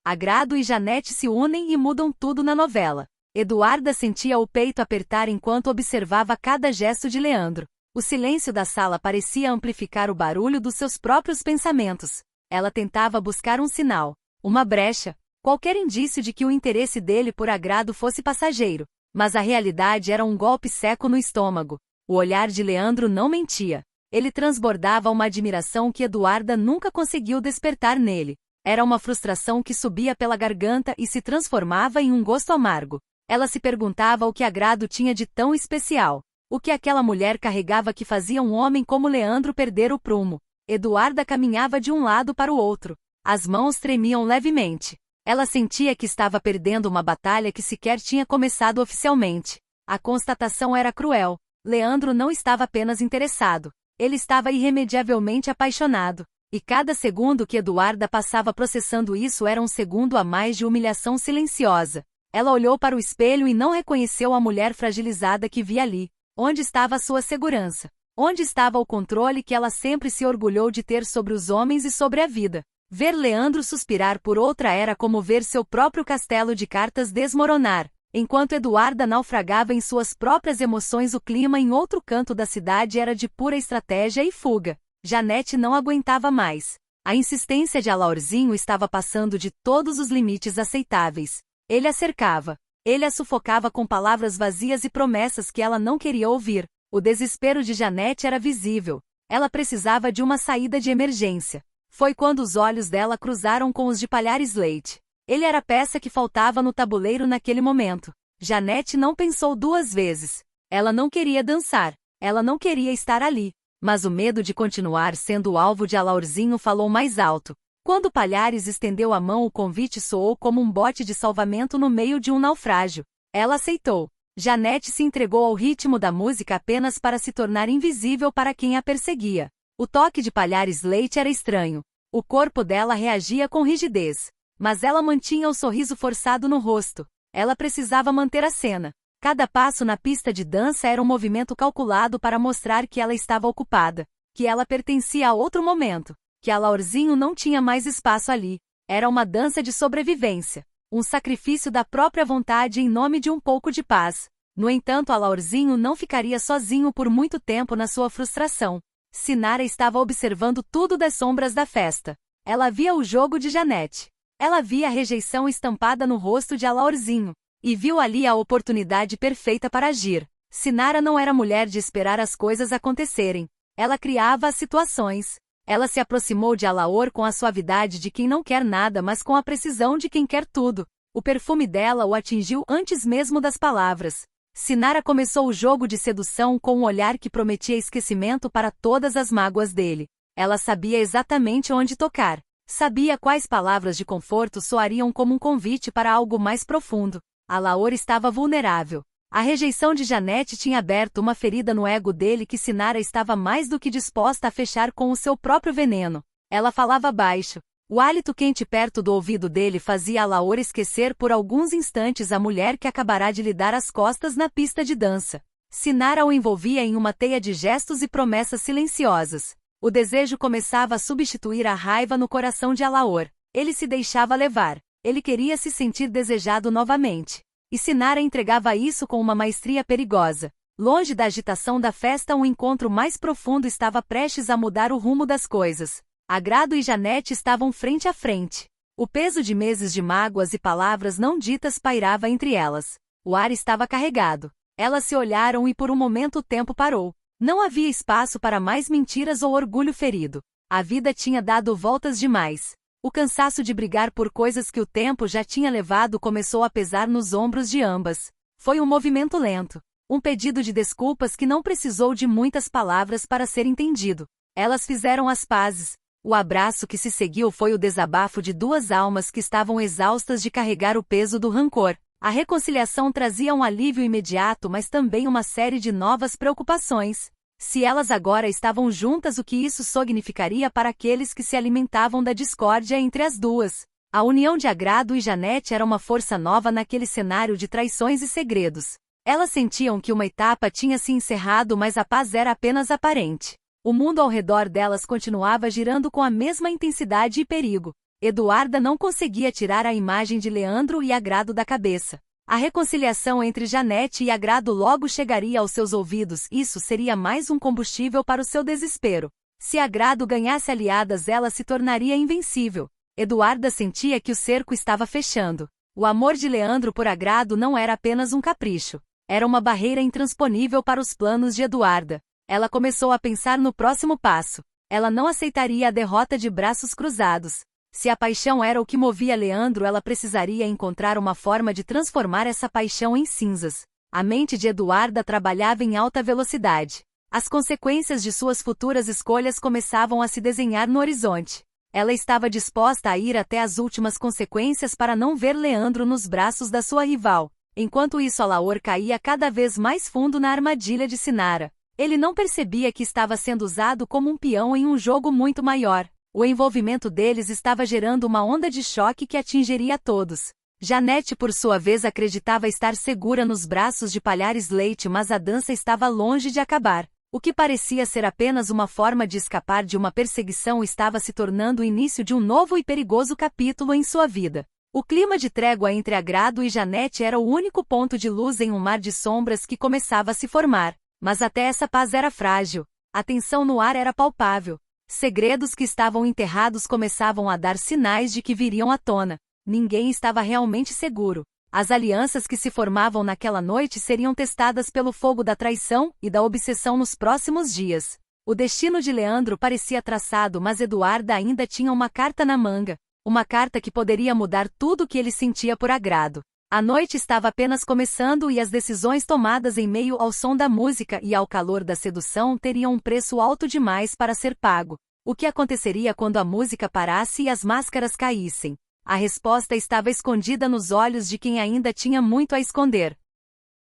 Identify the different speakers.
Speaker 1: Agrado e Janete se unem e mudam tudo na novela. Eduarda sentia o peito apertar enquanto observava cada gesto de Leandro. O silêncio da sala parecia amplificar o barulho dos seus próprios pensamentos. Ela tentava buscar um sinal, uma brecha, qualquer indício de que o interesse dele por Agrado fosse passageiro. Mas a realidade era um golpe seco no estômago. O olhar de Leandro não mentia. Ele transbordava uma admiração que Eduarda nunca conseguiu despertar nele. Era uma frustração que subia pela garganta e se transformava em um gosto amargo. Ela se perguntava o que Agrado tinha de tão especial. O que aquela mulher carregava que fazia um homem como Leandro perder o prumo. Eduarda caminhava de um lado para o outro. As mãos tremiam levemente. Ela sentia que estava perdendo uma batalha que sequer tinha começado oficialmente. A constatação era cruel. Leandro não estava apenas interessado. Ele estava irremediavelmente apaixonado. E cada segundo que Eduarda passava processando isso era um segundo a mais de humilhação silenciosa. Ela olhou para o espelho e não reconheceu a mulher fragilizada que via ali. Onde estava a sua segurança? Onde estava o controle que ela sempre se orgulhou de ter sobre os homens e sobre a vida? Ver Leandro suspirar por outra era como ver seu próprio castelo de cartas desmoronar. Enquanto Eduarda naufragava em suas próprias emoções, o clima em outro canto da cidade era de pura estratégia e fuga. Janete não aguentava mais. A insistência de Alaorzinho estava passando de todos os limites aceitáveis. Ele a cercava. Ele a sufocava com palavras vazias e promessas que ela não queria ouvir. O desespero de Janete era visível. Ela precisava de uma saída de emergência. Foi quando os olhos dela cruzaram com os de Palhares Leite. Ele era a peça que faltava no tabuleiro naquele momento. Janete não pensou duas vezes. Ela não queria dançar. Ela não queria estar ali. Mas o medo de continuar sendo o alvo de Alaorzinho falou mais alto. Quando Palhares estendeu a mão, o convite soou como um bote de salvamento no meio de um naufrágio. Ela aceitou. Janete se entregou ao ritmo da música apenas para se tornar invisível para quem a perseguia. O toque de Palhares Leite era estranho. O corpo dela reagia com rigidez. Mas ela mantinha o sorriso forçado no rosto. Ela precisava manter a cena. Cada passo na pista de dança era um movimento calculado para mostrar que ela estava ocupada, que ela pertencia a outro momento, que Alaorzinho não tinha mais espaço ali. Era uma dança de sobrevivência, um sacrifício da própria vontade em nome de um pouco de paz. No entanto, Alaorzinho não ficaria sozinho por muito tempo na sua frustração. Sinara estava observando tudo das sombras da festa. Ela via o jogo de Janete. Ela via a rejeição estampada no rosto de Alaorzinho. E viu ali a oportunidade perfeita para agir. Sinara não era mulher de esperar as coisas acontecerem. Ela criava as situações. Ela se aproximou de Alaor com a suavidade de quem não quer nada, mas com a precisão de quem quer tudo. O perfume dela o atingiu antes mesmo das palavras. Sinara começou o jogo de sedução com um olhar que prometia esquecimento para todas as mágoas dele. Ela sabia exatamente onde tocar. Sabia quais palavras de conforto soariam como um convite para algo mais profundo. Alaor estava vulnerável. A rejeição de Janete tinha aberto uma ferida no ego dele que Sinara estava mais do que disposta a fechar com o seu próprio veneno. Ela falava baixo. O hálito quente perto do ouvido dele fazia Alaor esquecer por alguns instantes a mulher que acabará de lhe dar as costas na pista de dança. Sinara o envolvia em uma teia de gestos e promessas silenciosas. O desejo começava a substituir a raiva no coração de Alaor. Ele se deixava levar. Ele queria se sentir desejado novamente. E Sinara entregava isso com uma maestria perigosa. Longe da agitação da festa, um encontro mais profundo estava prestes a mudar o rumo das coisas. Agrado e Janete estavam frente a frente. O peso de meses de mágoas e palavras não ditas pairava entre elas. O ar estava carregado. Elas se olharam e por um momento o tempo parou. Não havia espaço para mais mentiras ou orgulho ferido. A vida tinha dado voltas demais. O cansaço de brigar por coisas que o tempo já tinha levado começou a pesar nos ombros de ambas. Foi um movimento lento. Um pedido de desculpas que não precisou de muitas palavras para ser entendido. Elas fizeram as pazes. O abraço que se seguiu foi o desabafo de duas almas que estavam exaustas de carregar o peso do rancor. A reconciliação trazia um alívio imediato, mas também uma série de novas preocupações. Se elas agora estavam juntas, o que isso significaria para aqueles que se alimentavam da discórdia entre as duas? A união de Agrado e Janete era uma força nova naquele cenário de traições e segredos. Elas sentiam que uma etapa tinha se encerrado, mas a paz era apenas aparente. O mundo ao redor delas continuava girando com a mesma intensidade e perigo. Eduarda não conseguia tirar a imagem de Leandro e Agrado da cabeça. A reconciliação entre Janete e Agrado logo chegaria aos seus ouvidos, isso seria mais um combustível para o seu desespero. Se Agrado ganhasse aliadas, ela se tornaria invencível. Eduarda sentia que o cerco estava fechando. O amor de Leandro por Agrado não era apenas um capricho. Era uma barreira intransponível para os planos de Eduarda. Ela começou a pensar no próximo passo. Ela não aceitaria a derrota de braços cruzados. Se a paixão era o que movia Leandro, ela precisaria encontrar uma forma de transformar essa paixão em cinzas. A mente de Eduarda trabalhava em alta velocidade. As consequências de suas futuras escolhas começavam a se desenhar no horizonte. Ela estava disposta a ir até as últimas consequências para não ver Leandro nos braços da sua rival. Enquanto isso, Alaor caía cada vez mais fundo na armadilha de Sinara. Ele não percebia que estava sendo usado como um peão em um jogo muito maior. O envolvimento deles estava gerando uma onda de choque que atingiria todos. Janete, por sua vez, acreditava estar segura nos braços de Palhares Leite, mas a dança estava longe de acabar. O que parecia ser apenas uma forma de escapar de uma perseguição estava se tornando o início de um novo e perigoso capítulo em sua vida. O clima de trégua entre Agrado e Janete era o único ponto de luz em um mar de sombras que começava a se formar. Mas até essa paz era frágil. A tensão no ar era palpável. Segredos que estavam enterrados começavam a dar sinais de que viriam à tona. Ninguém estava realmente seguro. As alianças que se formavam naquela noite seriam testadas pelo fogo da traição e da obsessão nos próximos dias. O destino de Leandro parecia traçado, mas Eduarda ainda tinha uma carta na manga. Uma carta que poderia mudar tudo o que ele sentia por Agrado. A noite estava apenas começando e as decisões tomadas em meio ao som da música e ao calor da sedução teriam um preço alto demais para ser pago. O que aconteceria quando a música parasse e as máscaras caíssem? A resposta estava escondida nos olhos de quem ainda tinha muito a esconder.